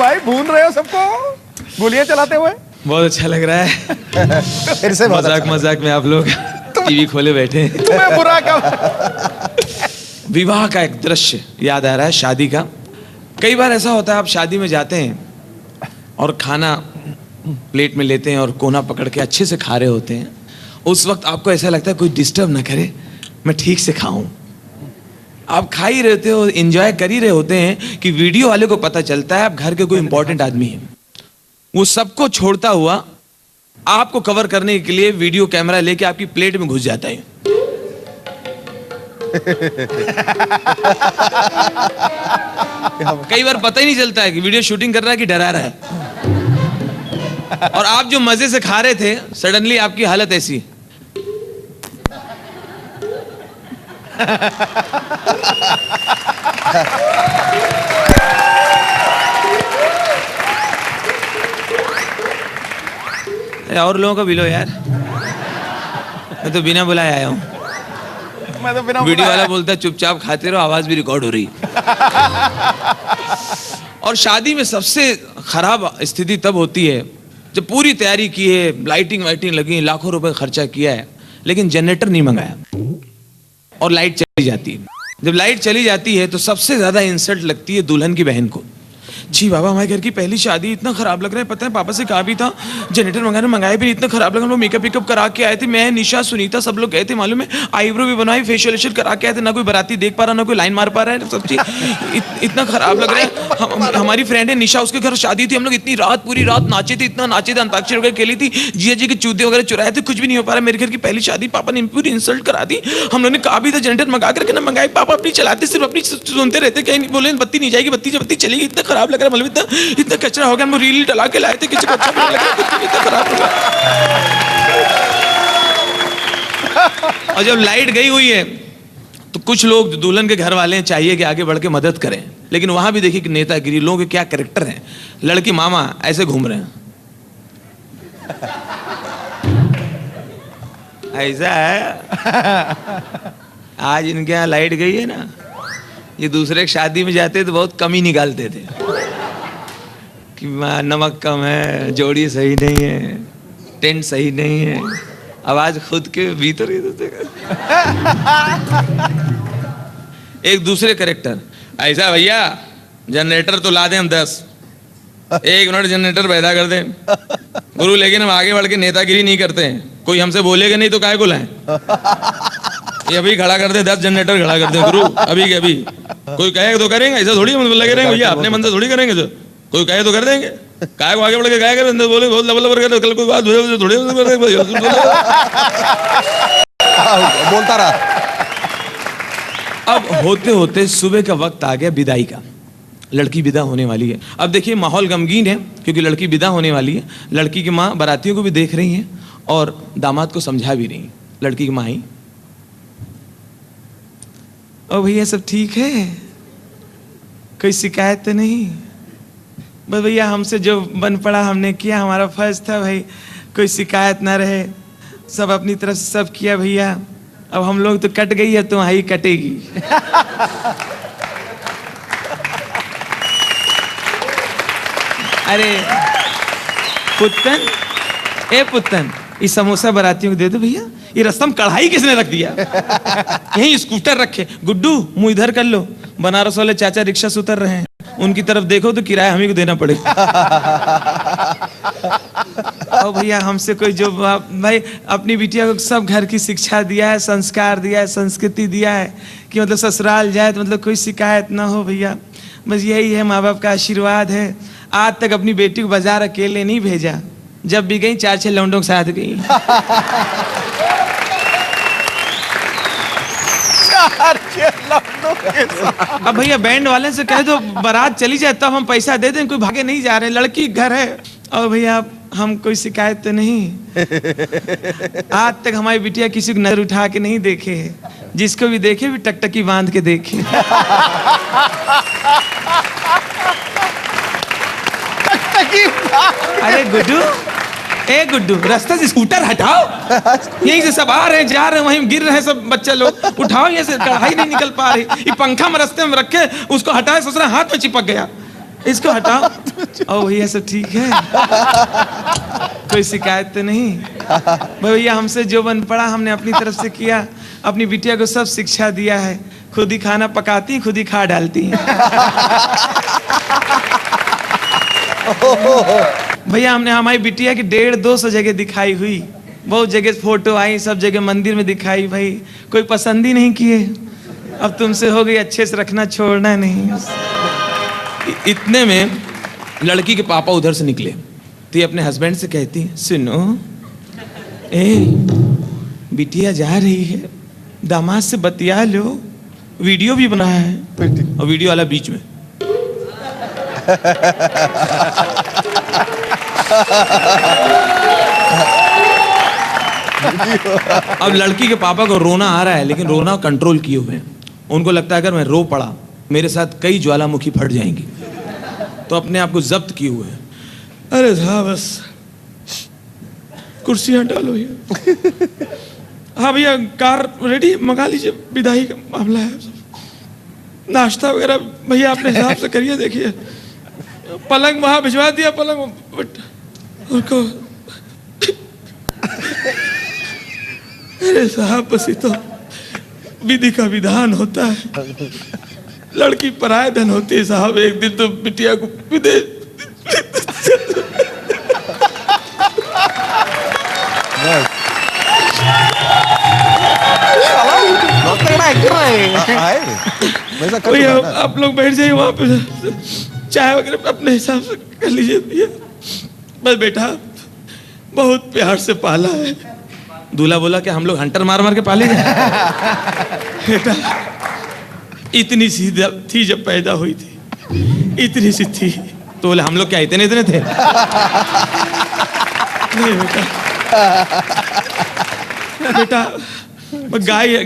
भाई भून रहे हो सबको गोलियां चलाते हुए। बहुत अच्छा लग रहा है। फिर से मजाक मजाक में आप लोग टीवी खोले बैठे हैं। तुम्हें बुरा कब? विवाह का एक दृश्य याद आ रहा है, शादी का। कई बार ऐसा होता है आप शादी में जाते हैं और खाना प्लेट में लेते हैं और कोना पकड़ के अच्छे से खा रहे होते हैं। उस वक्त आपको ऐसा लगता है कोई डिस्टर्ब ना करे, मैं ठीक से खाऊं। आप खा ही रहते हो, एंजॉय कर ही रहे होते हैं कि वीडियो वाले को पता चलता है आप घर के कोई इंपॉर्टेंट आदमी है। वो सबको छोड़ता हुआ आपको कवर करने के लिए वीडियो कैमरा लेके आपकी प्लेट में घुस जाता है। कई बार पता ही नहीं चलता है कि वीडियो शूटिंग कर रहा है कि डरा रहा है। और आप जो मजे से खा रहे थे, सडनली आपकी हालत ऐसी है। और लोगों का बिलो यार, मैं तो बिना बुलाए आया हूं। मैं तो बिना वीडियो वाला बोलता है चुपचाप खाते रहो, आवाज भी रिकॉर्ड हो रही। और शादी में सबसे खराब स्थिति तब होती है जब पूरी तैयारी की है, लाइटिंग वाइटिंग लगी, लाखों रुपए खर्चा किया है, लेकिन जनरेटर नहीं मंगाया और लाइट चली जाती है। जब लाइट चली जाती है तो सबसे ज्यादा इंसल्ट लगती है दुल्हन की बहन को। जी बाबा, हमारे घर की पहली शादी, इतना खराब लग रहा है। पता है पापा से कहा भी था जनरेटर मंगाया भी, इतना खराब लगा। हम लोग मेकअप वेकअप करा के आए थे, मैं, निशा, सुनीता, सब लोग गए थे, मालूम है, आईब्रो भी बनवाई, फेशियल करा के आए थे। ना कोई बाराती देख पा रहा, ना कोई लाइन मार पा रहा है, सब चीज इतना खराब लग रहा है। हमारी फ्रेंड है निशा, उसके घर शादी थी, हम लोग इतनी रात, पूरी रात नाचे थे, इतना नाचे थे, अंताक्षरी वगैरह खेली थी, जिया जी के चूते वगैरह चुराए थे, कुछ भी नहीं हो पा रहा। मेरे घर की पहली शादी, पापा ने पूरी इंसल्ट करा दी। हम लोगों ने कहा भी था जनरेटर मंगा करके ना मंगाए, पापा अपनी चलाते, सिर्फ अपनी सुनते रहते, कहीं बोले बत्ती नहीं जाएगी, बत्ती चलेगी। इतना खराब लग रहा है, मतलब इतना कचरा हो गया। हम रील डला के लाए थे, किसी को अच्छा नहीं लगा, इतना खराब हो गया। और जब लाइट गई हुई है तो कुछ लोग दुल्हन के घर वाले चाहिए कि आगे बढ़ के मदद करें, लेकिन वहां भी देखिए कि नेतागिरी, लोगों के क्या कैरेक्टर हैं। लड़की मामा ऐसे घूम रहे हैं, ऐसा है। आज इनके यहाँ लाइट गई है ना, ये दूसरे की शादी में जाते तो बहुत कम ही निकालते थे कि नमक कम है, जोड़ी सही नहीं है, टेंट सही नहीं है। आवाज खुद के भीतर ही एक दूसरे कैरेक्टर। ऐसा भैया जनरेटर तो ला दें हम 10, 1 मिनट जनरेटर पैदा कर दें गुरु, लेकिन हम आगे बढ़ के नेतागिरी नहीं करते हैं। कोई हमसे बोलेगा नहीं तो काहे को लाएं? ये अभी खड़ा कर दे, 10 जनरेटर खड़ा कर दे गुरु, अभी के अभी। कोई कहे तो करेंगे, ऐसा थोड़ी हम लगे रहेंगे भैया, अपने मन से थोड़ी करेंगे। जो कोई कहे तो कर देंगे, काय को आगे बढ़ के काय करें, बोले बहुत लबल कल कोई बात थोड़ी बोलता रहा। अब होते होते सुबह का वक्त आ गया विदाई का, लड़की विदा होने वाली है। अब देखिए माहौल गमगीन है क्योंकि लड़की विदा होने वाली है। लड़की की माँ बारातियों को भी देख रही है और दामाद को समझा भी रही। लड़की की माँ आई, ओ भैया सब ठीक है, कोई शिकायत तो नहीं? बस भैया हमसे जो बन पड़ा हमने किया, हमारा फर्ज था भाई, कोई शिकायत ना रहे, सब अपनी तरफ से सब किया भैया। अब हम लोग तो कट गई है, तुम्हारी कटेगी। अरे पुत्तन, ए पुत्तन, ये समोसा बारातियों को दे दो भैया। ये रस्म कढ़ाई किसने रख दिया? यही स्कूटर रखे। गुड्डू मुंह इधर कर लो, बनारस वाले चाचा रिक्शा से उतर रहे हैं, उनकी तरफ देखो तो किराया हमें को देना पड़ेगा। और भैया हमसे कोई जो भाई अपनी बिटिया को सब घर की शिक्षा दिया है, संस्कार दिया है, संस्कृति दिया है कि मतलब ससुराल जाए तो मतलब कोई शिकायत ना हो भैया। बस यही है, माँ बाप का आशीर्वाद है। आज तक अपनी बेटी को बाजार अकेले नहीं भेजा, जब भी गई 4-6 लौंडों के साथ गई। अब भैया बैंड वाले से कह दो बारात चली जाए तब हम पैसा दे दें, कोई भागे नहीं जा रहे, लड़की घर है। और भैया हम कोई शिकायत तो नहीं। आज तक हमारी बिटिया किसी को नजर उठा के नहीं देखे, जिसको भी देखे भी टकटकी बांध के देखे। अरे गुड्डू, ए गुड्डू, रास्ते से स्कूटर हटाओ, यहीं से सब आ रहे हैं जा रहे हैं, वहीं गिर रहे हैं सब बच्चे लोग, उठाओ, ये से कढ़ाई नहीं निकल पा रही। ये पंखा में रास्ते में रखे, उसको हटाए, ससुरा हाथ में चिपक गया। इसको हटाओ। ओ भैया सब ठीक है, कोई शिकायत तो नहीं? भैया हमसे जो बन पड़ा हमने अपनी तरफ से किया, अपनी बिटिया को सब शिक्षा दिया है, खुद ही खाना पकाती, खुद ही खा डालती हैं। भैया हमने हमारी बिटिया की 150-200 जगह दिखाई हुई, बहुत जगह फोटो आई, सब जगह मंदिर में दिखाई, भाई कोई पसंद ही नहीं किए। अब तुमसे हो गई, अच्छे से रखना, छोड़ना नहीं। इतने में लड़की के पापा उधर से निकले तो ये अपने हस्बैंड से कहती, सुनो ए बिटिया जा रही है, दामाद से बतिया लो, वीडियो भी बनाया है, और वीडियो वाला बीच में। अब लड़की के पापा को रोना आ रहा है, लेकिन रोना कंट्रोल किए हुए हैं। उनको लगता है अगर मैं रो पड़ा मेरे साथ कई ज्वालामुखी फट जाएंगी, तो अपने आप को जब्त किए हुए हैं। अरे साहब बस कुर्सियां डालो ये। हाँ भैया कार रेडी, मंगा लीजिए, विदाई का मामला है, नाश्ता वगैरह भैया अपने हिसाब से करिए। देखिए पलंग वहां भिजवा दिया, पलंग उनको। अरे साहब बस ये तो विधि का विधान होता है, लड़की पराये धन होती है साहब। एक दिन तो बिटिया को विदेश भैया आप लोग बैठ जाइए वहां पे, चाय वगैरह अपने हिसाब से कर लीजिए। बस बेटा बहुत प्यार से पाला है। दूल्हा बोला कि हम लोग हंटर मार मार के पाले बेटा इतनी सी थी जब पैदा हुई थी, इतनी सी थी। तो बोले हम लोग क्या इतने इतने थे? नहीं बेटा, बेटा गाय,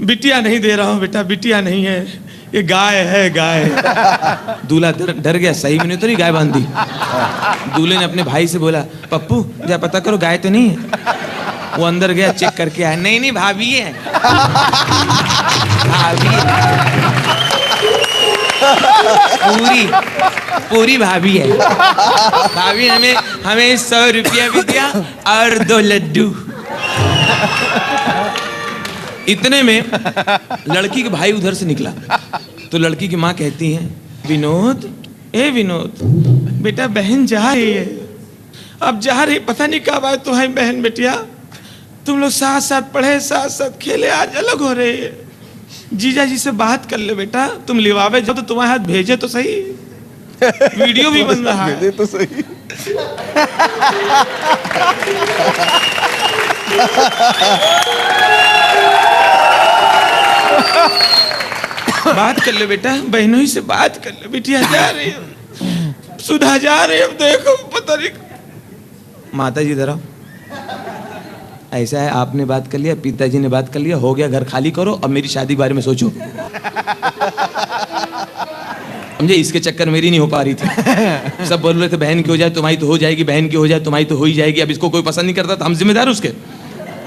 बिटिया नहीं दे रहा हूँ बेटा, बिटिया नहीं है, ये गाय है, गाय। दूल्हा डर गया, सही में नहीं तो नहीं गाय बांध दी। दूल्हे ने अपने भाई से बोला, पप्पू जा पता करो गाय तो नहीं है। वो अंदर गया, चेक करके आया, नहीं नहीं भाभी है, भाभी पूरी पूरी भाभी है। भाभी हमें 100 रुपया भी दिया और 2 लड्डू। इतने में लड़की के भाई उधर से निकला तो लड़की की माँ कहती है, विनोद ए विनोद बेटा बहन जा रही है, अब जा रही, पता नहीं कब आए तो है बहन बेटिया, तुम लोग साथ साथ पढ़े, साथ साथ खेले, आज अलग हो रहे हैं। जीजा जी से बात कर ले बेटा, तुम लिवावे जाओ तो तुम्हारे हाथ भेजे तो सही, वीडियो भी बन रहा है तो सही। बात कर ले बेटा, बहनों ही से बात कर ले, बिटिया जा रही है, सुधा जा रही है, अब देखो पता नहीं। माता जी जरा ऐसा है, आपने बात कर लिया, पिताजी ने बात कर लिया, हो गया, घर खाली करो, अब मेरी शादी के बारे में सोचो। समझे, इसके चक्कर मेरी नहीं हो पा रही थी। सब बोल रहे थे बहन की हो जाए तुम्हारी तो हो जाएगी, बहन की हो जाए तुम्हारी तो हो ही जाएगी। अब इसको कोई पसंद नहीं करता तो हम जिम्मेदार उसके।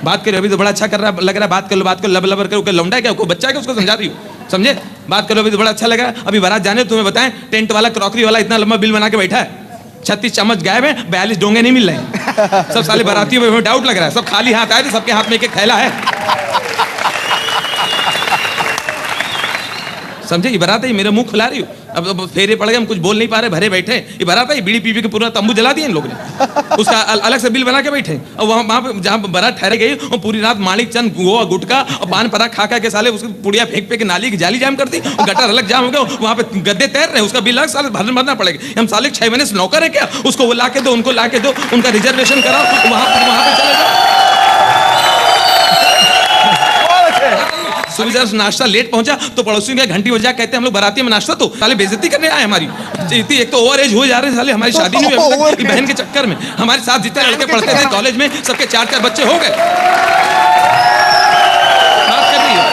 बात करो, अभी तो बड़ा अच्छा कर रहा है, लग रहा है, बात कर लो, बात करो, लब लबर करो, लौंडा है क्या, कोई बच्चा है क्या, उसको समझा रही हो, समझे, बात करो, अभी तो बड़ा अच्छा लग रहा है। अभी बारात जाने तुम्हें बताएं, टेंट वाला, क्रॉकरी वाला इतना लंबा बिल बना के बैठा है, 36 चम्मच गायब है, 42 डोंगे नहीं मिल रहे हैं। सब साले बारातियों में डाउट लग रहा है, सब खाली हाथ आए थे, सबके हाथ में एक थैला है। समझे, ये बारात है, मेरा मुंह खुला रही हूँ, अब फेरे पड़ गए, हम कुछ बोल नहीं पा रहे, भरे बैठे। ये बारात है, बीड़ी पी के पूरा तंबू जला दिया इन लोगों ने, उसका अलग से बिल बना के बैठे। और वहाँ पे जहाँ बारात ठहरे गई, और पूरी रात माणिक चंद गोवा गुटका और पान पराग खा के साले उसकी पुड़िया फेंक के नाली की जाली जाम कर दी, गटर अलग जाम हो गया, वहाँ पे गद्दे तैर रहे, उसका बिल अलग साले भरना पड़ेगा। हम साले 6 महीने से नौकर है क्या, उसको वो ला के दो, उनको ला के दो, उनका रिजर्वेशन कराओ, वहाँ पे चले जाओ। सुबह नाश्ता लेट पहुंचा तो पड़ोसियों के घंटी बजा, कहते हैं हम लोग बाराती में नाश्ता, तो साले बेइज्जती करने आए हमारी। एक तो ओवर एज हो जा रहे हैं साले, हमारी शादी नहीं हुई बहन के चक्कर में। हमारे साथ जितने लड़के पढ़ते थे कॉलेज में, सबके 4-4 बच्चे हो गए। बात कर रही है,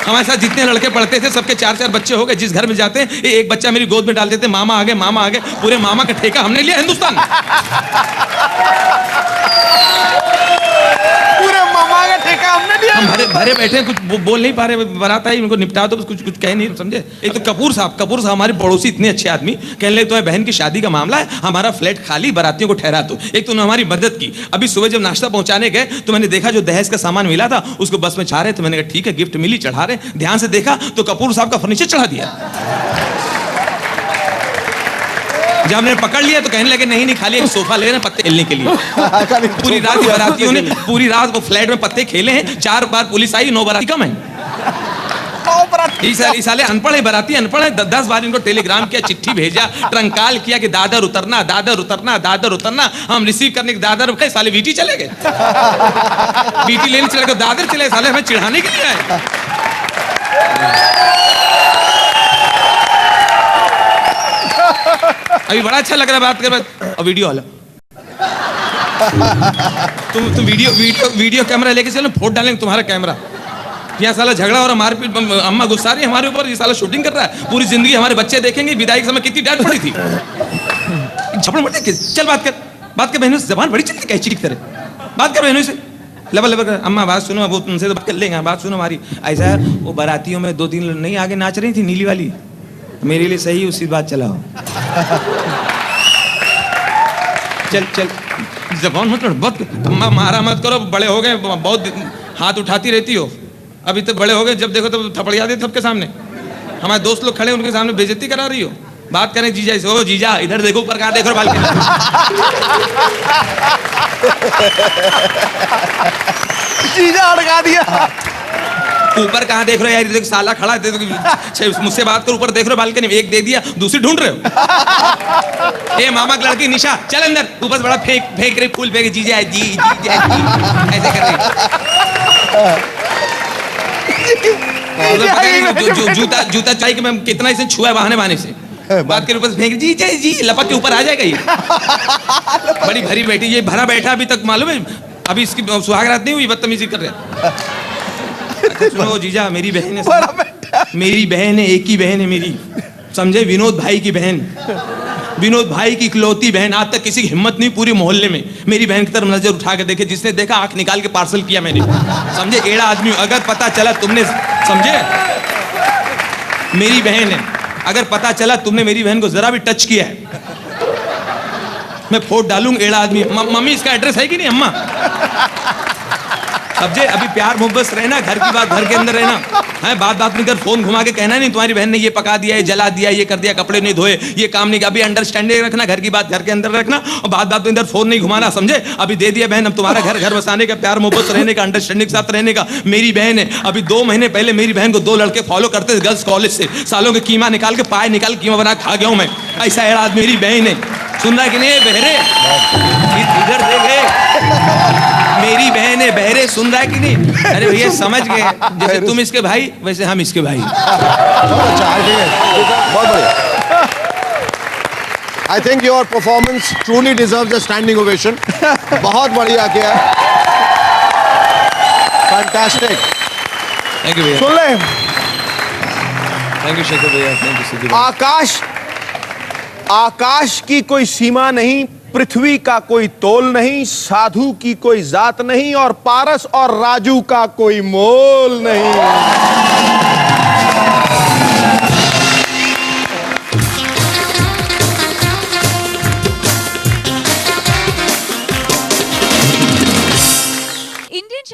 हमारे साथ जितने लड़के पढ़ते थे सबके 4-4 बच्चे हो गए। जिस घर में जाते हैं एक बच्चा मेरी गोद में डाल देते, मामा आ गए, मामा आ गए, पूरे मामा का ठेका हमने लिया हिंदुस्तान। पूरे मामा का ठेका हमने दिया। हम भरे भरे बैठे हैं, कुछ बोल नहीं पा रहे, बारात आई उनको निपटा दो, कुछ कुछ कह नहीं, समझे। एक तो कपूर साहब हमारे पड़ोसी इतने अच्छे आदमी, कहने लगे तुम्हारी बहन की शादी का मामला है, हमारा फ्लैट खाली, बारातियों को ठहरा दो। एक तो उन्होंने हमारी मदद की। अभी सुबह जब नाश्ता पहुंचाने गए तो मैंने देखा जो दहेज का सामान मिला था उसको बस में चढ़ा रहे थे। मैंने कहा ठीक है, गिफ्ट मिली, चढ़ा रहे। ध्यान से देखा तो कपूर साहब का फर्नीचर चढ़ा दिया। जब हमने पकड़ लिया तो कहने लगे नहीं खाली एक सोफा ले रहे हैं पत्ते खेलने के लिए। पूरी रात बारातियों ने पूरी रात वो फ्लैट में पत्ते खेले हैं। 4 बार पुलिस आई, 9 बाराती कम है। इस साले अनपढ़ है, बाराती अनपढ़ है। 10 बार इनको टेलीग्राम किया, चिट्ठी भेजा, ट्रंकाल किया कि दादर उतरना, दादर उतरना, दादर उतरना। हम रिसीव करने के दादर रुके, साले वीटी चले गए। वीटी लेने चले गए, दादर चले, साले हमें चिढ़ाने के लिए आए। अभी बड़ा अच्छा लग रहा है बात कर, और वीडियो वाला तुम वीडियो कैमरा लेके चलो, फोटो डालेंगे तुम्हारा कैमरा। यहाँ साला झगड़ा और मारपीट, अम्मा गुस्सा रही हमारे ऊपर, ये साला शूटिंग कर रहा है। पूरी जिंदगी हमारे बच्चे देखेंगे विदाई के समय कितनी डांट पड़ी थी। झपड़ मत दे, चल बात कर बहनों से। जबान बड़ी चलती कैची की तरह, बात कर बहनों से, लबर कर। अम्मा बात सुनो, वो तुमसे तो बात कर लेंगे, बात सुनो हमारी। ऐसा है वो बारातियों में 2-3 नहीं आगे नाच रही थी, नीली वाली, मेरे लिए सही उसी बात चलाओ। चल जबान मत लड़, बहुत अम्मा मारा मत करो, बड़े हो गए, बहुत हाथ उठाती रहती हो। अभी तो बड़े हो गए, जब देखो तो थपड़िया देते सबके सामने। हमारे दोस्त लोग खड़े उनके सामने बेइज्जती करा रही हो। बात करें जीजा से, ओ जीजा इधर देखो, ऊपर कहाँ देख रहे हो, बालकनी। जीजा अड़का दिया। ऊपर कहाँ देख रहे हो यार, देखो साला खड़ा है, मुझसे बात करो, ऊपर देख रहे हो बालकनी में, एक दे दिया दूसरी ढूंढ रहे हो। ए मामा की लड़की निशा चल अंदर, ऊपर से बड़ा फेंक रही, फूल फेंक, जीजा है जी, ऐसे कर रही। जूता चाहिए कि मैं कितना इसे छुआ है बहाने से। बात के ऊपर से फेंक जी लपक के ऊपर आ जाएगा ये। बड़ी भरी बैठी, ये भरा बैठा अभी तक, मालूम है अभी इसकी सुहागरात नहीं हुई, बदतमीजी कर रहे हैं। अच्छा सुनो जीजा, मेरी बहन है, मेरी बहन है, एक ही बहन है मेरी, समझे, विनोद भाई की बहन, विनोद भाई की इकलौती बहन। आज तक किसी की हिम्मत नहीं पूरे मोहल्ले में मेरी बहन की तरफ नजर उठा के देखे, जिसने देखा आंख निकाल के पार्सल किया मैंने, समझे। एड़ा आदमी हूं, अगर पता चला तुमने, समझे, मेरी बहन है, अगर पता चला तुमने मेरी बहन को जरा भी टच किया है, मैं फोटो डालूंगा। एड़ा आदमी। मम्मी इसका एड्रेस है कि नहीं अम्मा, समझे। अभी प्यार मोहब्बत रहना, घर की बात घर के अंदर रहना है। बात में इधर फोन घुमा के कहना नहीं तुम्हारी बहन ने ये पका दिया, ये जला दिया, ये कर दिया, कपड़े नहीं धोए, ये काम नहीं किया। अभी अंडरस्टैंडिंग रखना, घर की बात घर के अंदर रखना, और बात में इधर फोन नहीं घुमाना, समझे। अभी दे दिया बहन, अब तुम्हारा घर बसाने का, प्यार मोहब्बत रहने का, अंडरस्टैंडिंग के साथ रहने का। मेरी बहन है। अभी 2 महीने पहले मेरी बहन को 2 लड़के फॉलो करते थे गर्ल्स कॉलेज से, सालों के कीमा निकाल के, पाए निकाल कीमा बना खा गया हूं मैं। ऐसा एड़ा मेरी बहन है, सुन रहा है कि नहीं बहरे, इधर देखे, मेरी बहन है, बहरे, सुन रहा है कि नहीं। अरे भैया समझ गए, जैसे तुम इसके भाई वैसे हम इसके भाई। बहुत बढ़िया। I think your performance truly deserves a standing ovation. बहुत बढ़िया किया, फैंटास्टिक। थैंक यू भैया, सुन ले, थैंक यू शेखर भैया, थैंक यू सिद्धू भैया। आकाश की कोई सीमा नहीं, पृथ्वी का कोई तोल नहीं, साधु की कोई जात नहीं, और पारस और राजू का कोई मोल नहीं। इंडियन